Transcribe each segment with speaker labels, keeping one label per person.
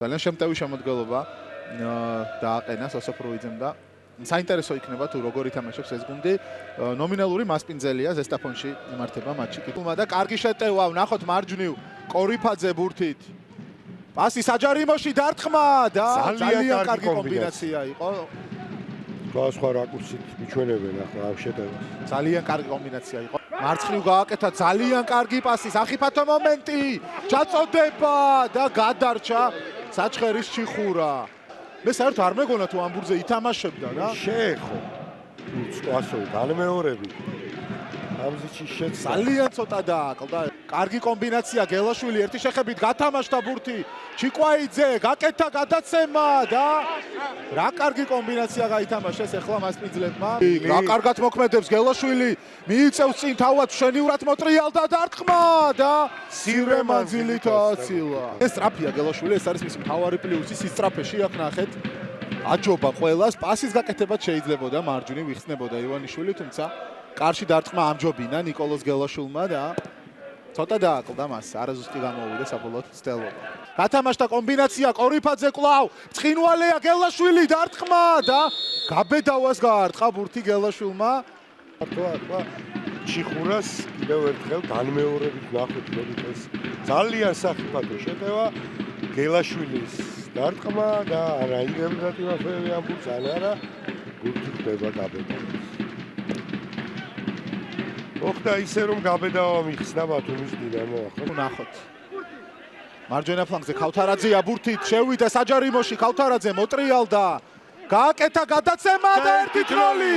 Speaker 1: ძალიან შემტევი შემოდგელობა დააყენა სასოფროიძემ და საინტერესო იქნება თუ როგორ ითამაშებს ეს გუნდი. ნომინალური მასპინძელია ზესტაფონში იმართება მატჩი. კითხულმა და კარგი შეტევა, ვნახოთ მარჯვნივ კორიფაძე ბურთით. პასი საჯარიმოში დარტყმა და ძალიან კარგი კომბინაცია იყო.
Speaker 2: სხვა რაკურსით მიჩვენებენ ახლა ამ შეტევას.
Speaker 1: ძალიან კარგი კომბინაცია იყო. მარცხნივ გააკეთა ძალიან კარგი პასი, სახიფათო მომენტი, ჩაწოდება და გადარჩა საჩხერის ჩიხურა. მე საერთოდ არ მეგონა თუ ამბურზე ითამაშებდა რა.
Speaker 2: შეეხო. სკასოვი განმეორები. ამზიჩი შეცდა.
Speaker 1: ძალიან ცოტა დააკლდა. კარგი კომბინაცია გელაშვილი ერთი შეხებით გათამაშდა ბურთი. ჩიკვაიძე გაკეთა გადაცემა და რა კარგი კომბინაცია გაითამაშეს ახლა მასპინძლებმა. რა კარგად მოქმედებს გელაშვილი. მიიწევს წინ თავად შენივრად მოტრიალდა დარტყმა და სირე მანძილით აცილა. ეს სწრაფია გელაშვილი, ეს არის მისი მთავარი პლუსი სისწრაფეში აქ ნახეთ. აჯობა ყველას, პასის გაკეთებაც შეიძლებოდა მარჯვნივ იხსნებოდა ივანიშვილი, თუმცა კარში დარტყმა ამჯობინა ნიკოლოზ გელაშვილმა და ცოტა დააკლდა მას, არაზუსტი გამოვიდა საბოლოოდ ცდელობა. გათამაშდა კომბინაცია კორიფაძე კლავ, წყინვალეა გელაშვილი დარტყმა და გაბედავას გაარტყა ბურთი გელაშვილმა.
Speaker 2: ახლა ჩიხურას კიდევ ერთხელ განმეორებით ნახეთ მოდით ეს ძალიან სახიფათო შეტევა გელაშვილის დარტყმა და არა იმებრად იმაფერე ამ ბურთს არა ბურთი ხდება გაბედავას. ოხდა ისე რომ გაბედავა მიხსნა ბათუმის დინამო ახლა
Speaker 1: ნახოთ. მარჯვენა ფლანგზე ქავთარაძეა ბურთით შევიდა საჯარიმოში ქავთარაძე მოტრიალდა. გააკეთა გადაცემა და ერთი თროლი.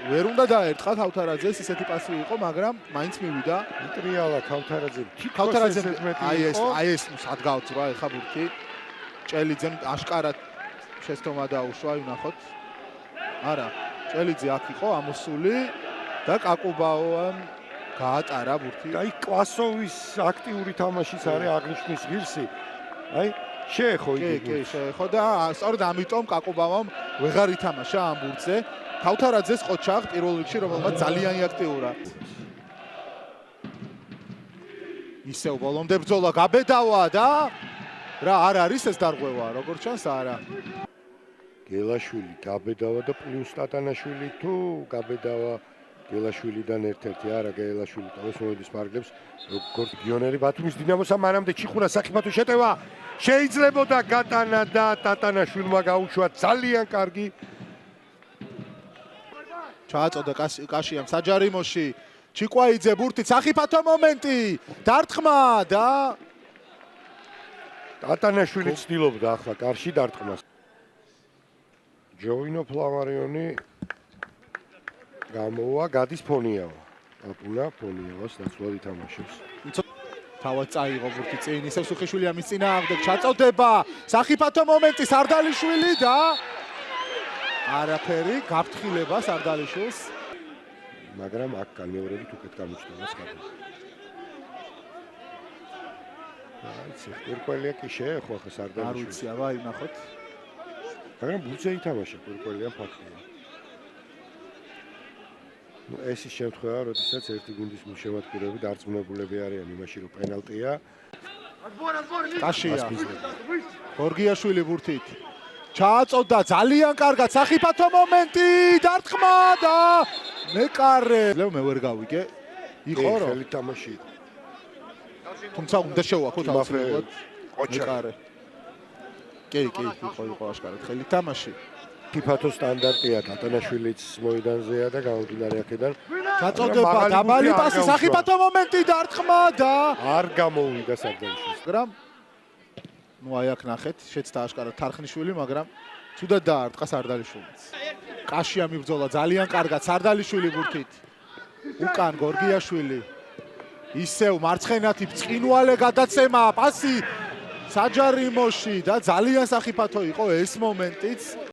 Speaker 1: ვერ უნდა დაერტყა ქავთარაძეს, ისეთი პასი იყო, მაგრამ მაინც მივიდა.
Speaker 2: მოტრიალა ქავთარაძე.
Speaker 1: ქავთარაძე აი ეს სადგავწრა ეხა ბურთი. ჭელიძემ აშკარად შეცდომა დაუშვა, ვნახოთ. არა, ჭელიძე აქ იყო ამოსული. და კაკუბაოვამ გაატარა ბურთი.
Speaker 2: აი კვასოვის აქტიური თამაშიც არის აღნიშნის ღირსი. აი შეეხო იგი.
Speaker 1: კი, შეეხო და სწორედ ამიტომ კაკუბავამ ვეღარ ითამაშა ამ ბურთზე. ქავთარაძეს ყოჩაღ პირველ რიგში რომელმაც ძალიან აქტიურა. ისევ ბოლომდე ბრძოლა გაბედავა და რა არ არის ეს დარღვევა, როგორც ჩანს არა.
Speaker 2: გელაშვილი გაბედავა და პლუს ტატანაშვილი თუ გაბედავა გელაშვილიდან ერთ-ერთი არა გელაშვილი თავის მოედის მარგლებს როგორც გიონერი ბათუმის დინამოსა მანამდე ჩიხურა სახიფათო შეტევა შეიძლებოდა გატანა და ტატანაშვილმა გაუშვა ძალიან კარგი
Speaker 1: ჩააწოდა კაშიამ საჯარიმოში ჩიკვაიძე ბურთით სახიფათო მომენტი დარტყმა და
Speaker 2: ტატანაშვილი ცდილობდა ახლა კარში დარტყმას ჯოვინო ფლავარიონი გამოვა გადის ფონიავა. აპუნა ფონიავას ნაცვლად ითამაშებს.
Speaker 1: თავად წაიღო ბურთი წინ ისევ სუხიშვილი ამის წინააღმდეგ ჩაწოდება. სახიფათო მომენტი სარდალიშვილი და არაფერი გაფრთხილება სარდალიშვილს.
Speaker 2: მაგრამ აქ განმეორებით უკეთ გამოჩნდა სკაფი. აიცი, ერკველია კი შეეხო ახლა სარდალიშვილს.
Speaker 1: არ ვიცი, აბა ვნახოთ.
Speaker 2: მაგრამ ბურთზე ითამაშა ერკველია ფაქტია. ეს ის შემთხვევა, როდესაც ერთი გუნდის შემოქმედებები დარწმუნებულები არიან იმაში, რომ პენალტია.
Speaker 1: კაშია. გორგიაშვილი ბურთით. ჩააწოდა ძალიან კარგად სახიფათო მომენტი, დარტყმა და მეკარე. მე ვერ გავიგე. იყო რომ
Speaker 2: ხელი თამაში იყო.
Speaker 1: თუმცა უნდა შევაქოთ აუცილებლად მეკარე. კი, იყო აშკარად ხელი თამაში.
Speaker 2: ფიფათო სტანდარტია ტატანაშვილიც მოედანზეა და გამომდინარე აქედან
Speaker 1: ჩაწოდება დაბალი პასი სახიფათო მომენტი დარტყმა და
Speaker 2: არ გამოვიდა სარდალიშვილს.
Speaker 1: მაგრამ ნუ აი აქ ნახეთ შეცდა აშკარად თარხნიშვილი, მაგრამ ცუდად დაარტყა სარდალიშვილიც. კაშია მიბრძოლა ძალიან კარგად სარდალიშვილი ბურთით. უკან გორგიაშვილი. ისევ მარცხენათი ბრწყინვალე გადაცემა პასი საჯარიმოში და ძალიან სახიფათო იყო ეს მომენტიც.